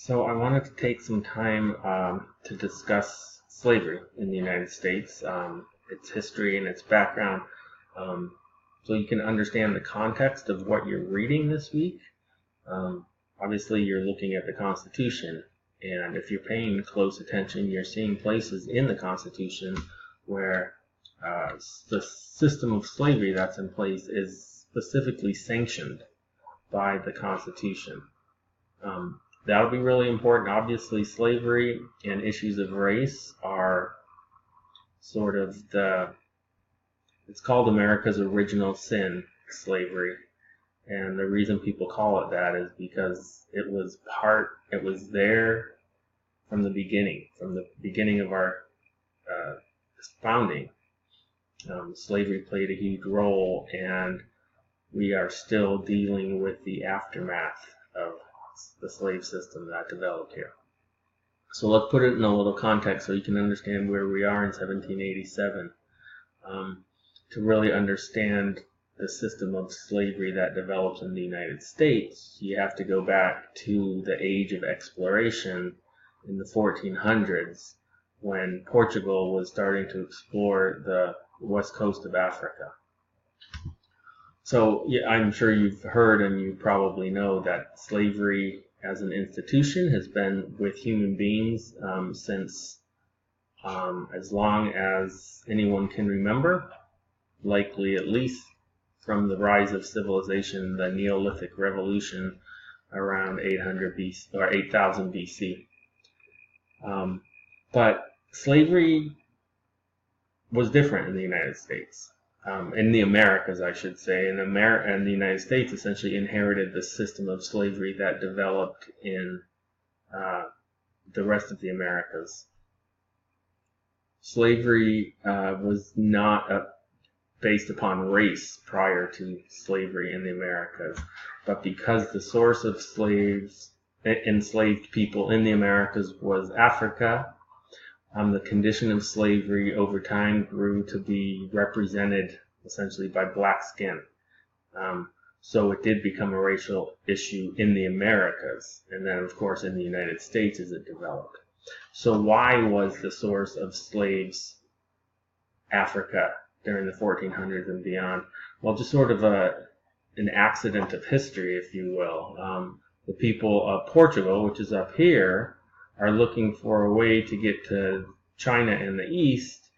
So I wanted to take some time to discuss slavery in the United States, its history and its background, um, so you can understand the context of what you're reading this week. Um, Obviously, you're looking at the Constitution, and if you're paying close attention, you're seeing places in the Constitution where the system of slavery that's in place is specifically sanctioned by the Constitution. Um, That'll be really important. Obviously, slavery and issues of race are sort of it's called America's original sin, slavery. And the reason people call it that is because it was there from the beginning of our uh, founding. Slavery played a huge role, and we are still dealing with the aftermath of the slave system that developed here. So let's put it in a little context so you can understand where we are in 1787. To really understand the system of slavery that develops in the United States, you have to go back to the age of exploration in the 1400s when Portugal was starting to explore the west coast of Africa. So yeah, I'm sure you've heard and you probably know that slavery as an institution has been with human beings since as long as anyone can remember, likely at least from the rise of civilization, the Neolithic Revolution around 800 BC or 8000 BC. But slavery was different in the United States. In the Americas, I should say, and the United States essentially inherited the system of slavery that developed in the rest of the Americas. Slavery was not based upon race prior to slavery in the Americas, but because the source of enslaved people in the Americas was Africa, the condition of slavery over time grew to be represented essentially by black skin. So it did become a racial issue in the Americas, and then of course in the United States as it developed. So why was the source of slaves Africa during the 1400s and beyond? Well, just sort of an accident of history, if you will. The people of Portugal, which is up here, are looking for a way to get to China in the east,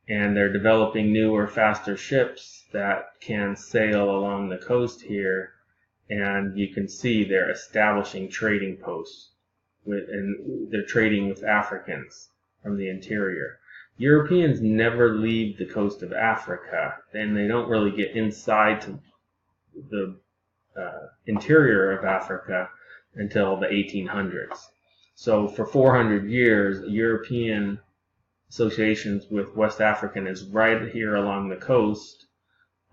and they're developing newer, faster ships that can sail along the coast here, and you can see they're establishing trading posts and they're trading with Africans from the interior. Europeans never leave the coast of Africa, and they don't really get inside to the interior of Africa until the 1800s. So for 400 years, European associations with West African is right here along the coast,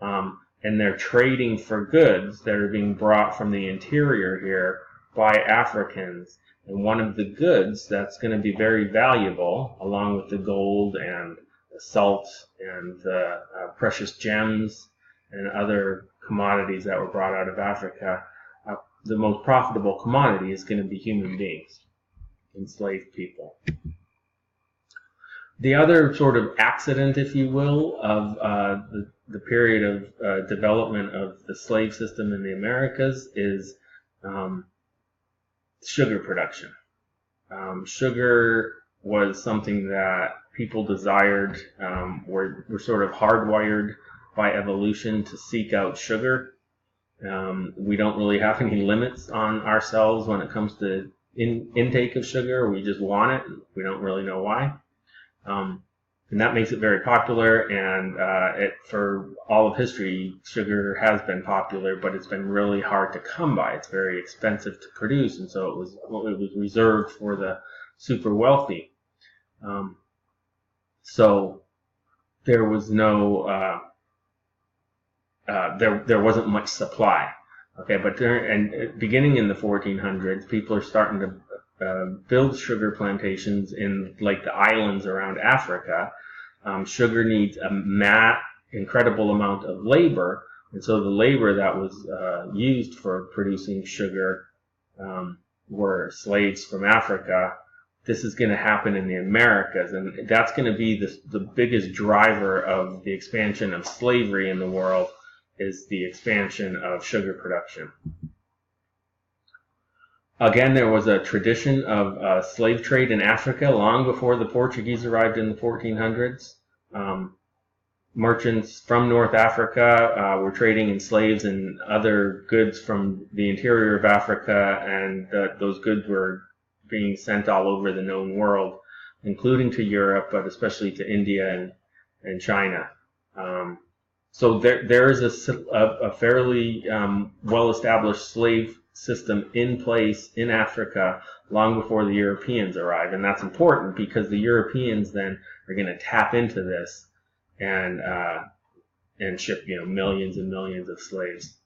and they're trading for goods that are being brought from the interior here by Africans. And one of the goods that's going to be very valuable, along with the gold and the salt and the precious gems and other commodities that were brought out of Africa, the most profitable commodity is going to be human beings, enslaved people. The other sort of accident, if you will, of the period of development of the slave system in the Americas is sugar production. Sugar was something that people desired, were sort of hardwired by evolution to seek out sugar. We don't really have any limits on ourselves when it comes to intake of sugar. We just want it. We don't really know why. And that makes it very popular, and for all of history, sugar has been popular, but it's been really hard to come by. It's very expensive to produce, and so it was reserved for the super wealthy. So there was no there wasn't much supply. Okay, but beginning in the 1400s, people are starting to build sugar plantations in like the islands around Africa. Sugar needs incredible amount of labor, and so the labor that was used for producing sugar were slaves from Africa. This is going to happen in the Americas, and that's going to be the biggest driver of the expansion of slavery in the world, is the expansion of sugar production. Again, there was a tradition of slave trade in Africa long before the Portuguese arrived in the 1400s. Merchants from North Africa were trading in slaves and other goods from the interior of Africa, and those goods were being sent all over the known world, including to Europe, but especially to India and China. So there is a fairly well-established slave system in place in Africa long before the Europeans arrive, and that's important because the Europeans then are going to tap into this and ship millions and millions of slaves.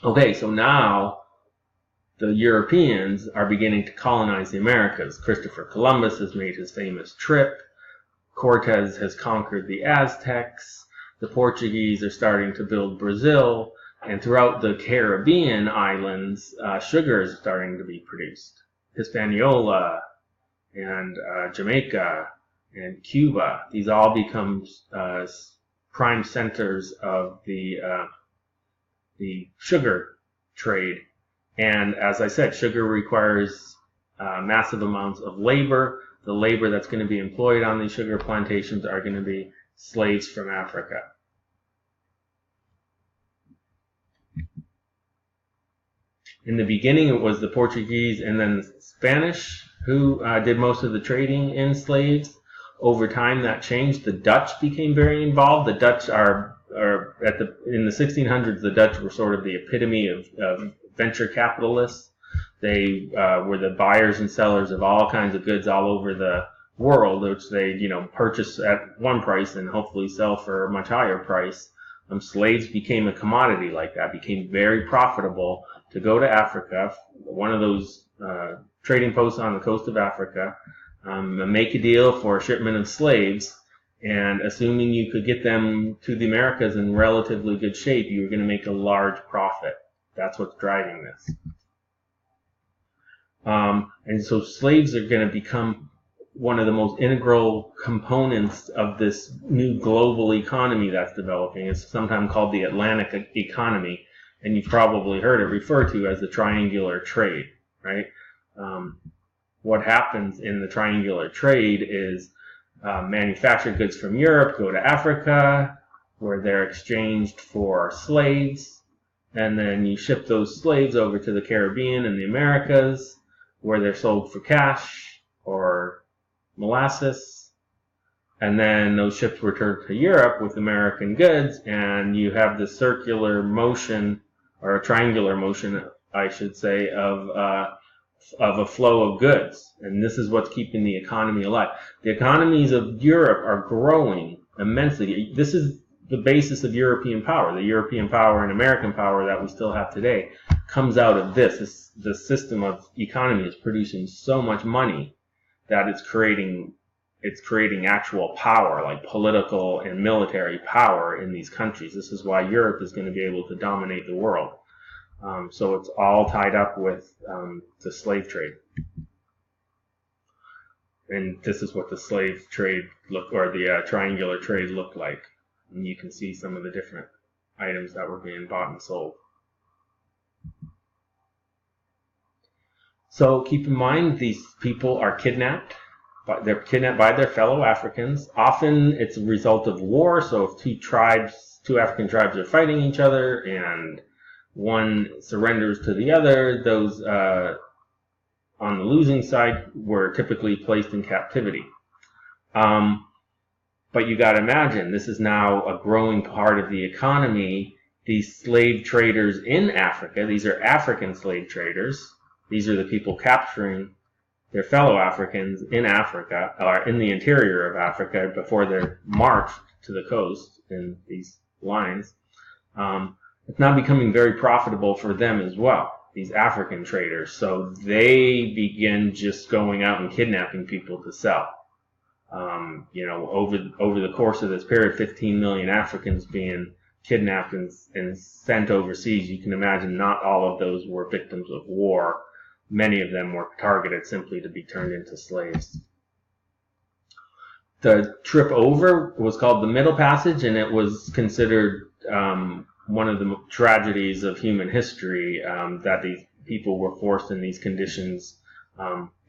Okay, so now the Europeans are beginning to colonize the Americas. Christopher Columbus has made his famous trip. Cortez has conquered the Aztecs. The Portuguese are starting to build Brazil. And throughout the Caribbean islands, sugar is starting to be produced. Hispaniola and Jamaica and Cuba, these all become prime centers of the sugar trade. And as I said, sugar requires massive amounts of labor. The labor that's going to be employed on these sugar plantations are going to be slaves from Africa. In the beginning, it was the Portuguese and then the Spanish who did most of the trading in slaves. Over time, that changed. The Dutch became very involved. The Dutch in the 1600s, the Dutch were sort of the epitome of venture capitalists. They were the buyers and sellers of all kinds of goods all over the world, which they, purchase at one price and hopefully sell for a much higher price. Slaves became a commodity like that, became very profitable to go to Africa, one of those trading posts on the coast of Africa, make a deal for a shipment of slaves, and assuming you could get them to the Americas in relatively good shape, you were going to make a large profit. That's what's driving this. And so slaves are going to become one of the most integral components of this new global economy that's developing. It's sometimes called the Atlantic economy, and you've probably heard it referred to as the triangular trade, right? What happens in the triangular trade is manufactured goods from Europe go to Africa, where they're exchanged for slaves, and then you ship those slaves over to the Caribbean and the Americas, where they're sold for cash or molasses, and then those ships return to Europe with American goods, and you have the circular motion, or a triangular motion, I should say, of a flow of goods. And this is what's keeping the economy alive. The economies of Europe are growing immensely. This is the basis of European power. The European power and American power that we still have today comes out of this. The system of economy is producing so much money that it's creating actual power, like political and military power in these countries. This is why Europe is going to be able to dominate the world. So it's all tied up with the slave trade. And this is what the slave trade the triangular trade looked like. And you can see some of the different items that were being bought and sold. So keep in mind, these people are kidnapped. They're kidnapped by their fellow Africans. Often it's a result of war. So if two African tribes are fighting each other and one surrenders to the other, those on the losing side were typically placed in captivity. But you got to imagine, this is now a growing part of the economy. These slave traders in Africa, these are African slave traders. These are the people capturing their fellow Africans in Africa, or in the interior of Africa, before they're marched to the coast in these lines. It's now becoming very profitable for them as well, these African traders. So they begin just going out and kidnapping people to sell. Over the course of this period, 15 million Africans being kidnapped and sent overseas. You can imagine not all of those were victims of war. Many of them were targeted simply to be turned into slaves. The trip over was called the Middle Passage, and it was considered one of the tragedies of human history, that these people were forced in these conditions.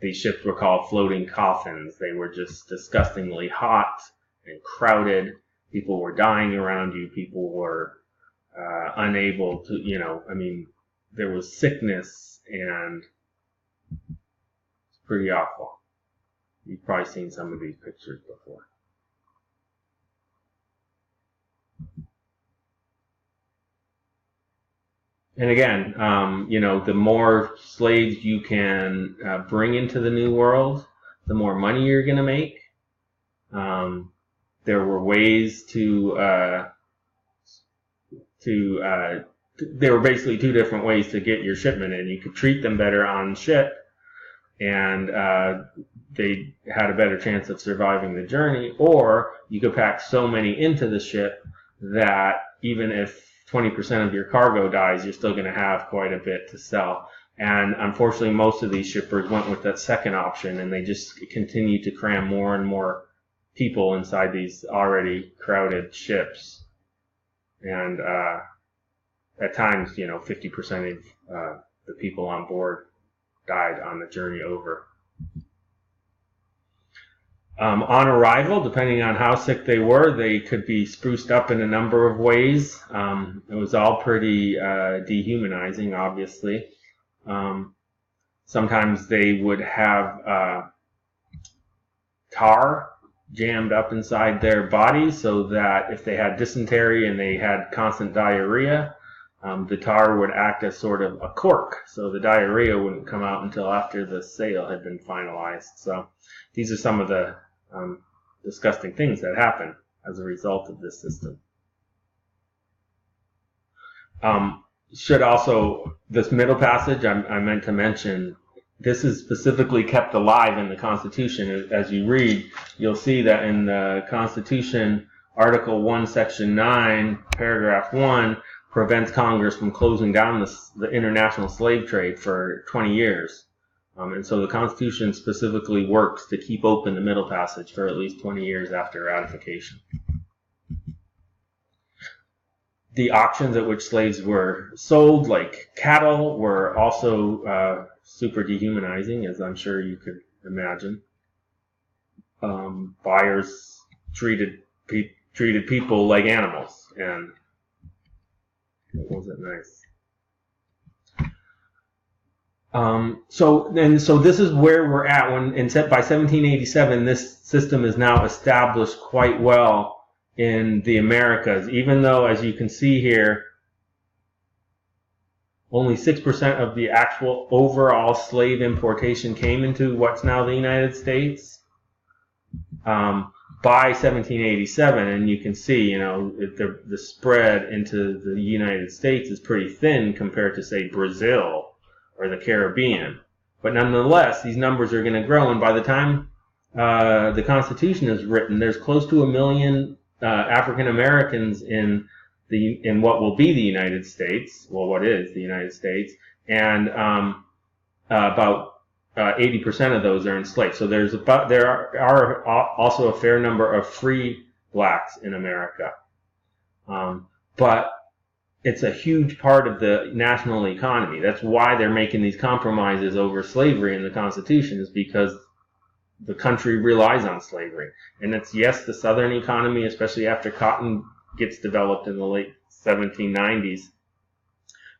These ships were called floating coffins. They were just disgustingly hot and crowded. People were dying around you. People were unable to, there was sickness, and it's pretty awful. You've probably seen some of these pictures before. And again, the more slaves you can bring into the New World, the more money you're going to make. There were ways there were basically two different ways to get your shipment in. You could treat them better on ship, and they had a better chance of surviving the journey, or you could pack so many into the ship that even if 20% of your cargo dies, you're still going to have quite a bit to sell. And unfortunately, most of these shippers went with that second option, and they just continued to cram more and more people inside these already crowded ships. And at times, 50% of the people on board died on the journey over. On arrival, depending on how sick they were, they could be spruced up in a number of ways. It was all pretty dehumanizing, obviously. Sometimes they would have tar jammed up inside their bodies so that if they had dysentery and they had constant diarrhea, the tar would act as sort of a cork, so the diarrhea wouldn't come out until after the sail had been finalized. So these are some of the disgusting things that happen as a result of this system. This Middle Passage, I meant to mention, this is specifically kept alive in the Constitution. As you read, you'll see that in the Constitution, Article 1, Section 9, Paragraph 1, prevents Congress from closing down the international slave trade for 20 years. And so the Constitution specifically works to keep open the Middle Passage for at least 20 years after ratification. The auctions at which slaves were sold, like cattle, were also super dehumanizing, as I'm sure you could imagine. Buyers treated people like animals, and it wasn't nice. So this is where we're at. By 1787, this system is now established quite well in the Americas, even though, as you can see here, only 6% of the actual overall slave importation came into what's now the United States. By 1787, and you can see, the spread into the United States is pretty thin compared to, say, Brazil or the Caribbean. But nonetheless, these numbers are going to grow, and by the time the Constitution is written, there's close to 1 million African Americans in what will be the United States, what is the United States, and about 80% of those are enslaved. So there are also a fair number of free blacks in America, but it's a huge part of the national economy. That's why they're making these compromises over slavery in the Constitution, is because the country relies on slavery. And it's, yes, the Southern economy, especially after cotton gets developed in the late 1790s,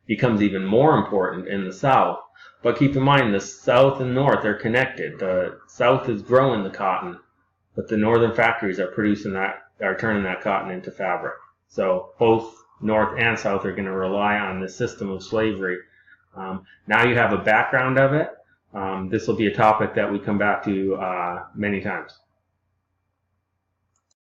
becomes even more important in the South. But keep in mind, the South and North are connected. The South is growing the cotton, but the northern factories are turning that cotton into fabric. So both North and South are going to rely on this system of slavery. Now you have a background of it. This will be a topic that we come back to many times.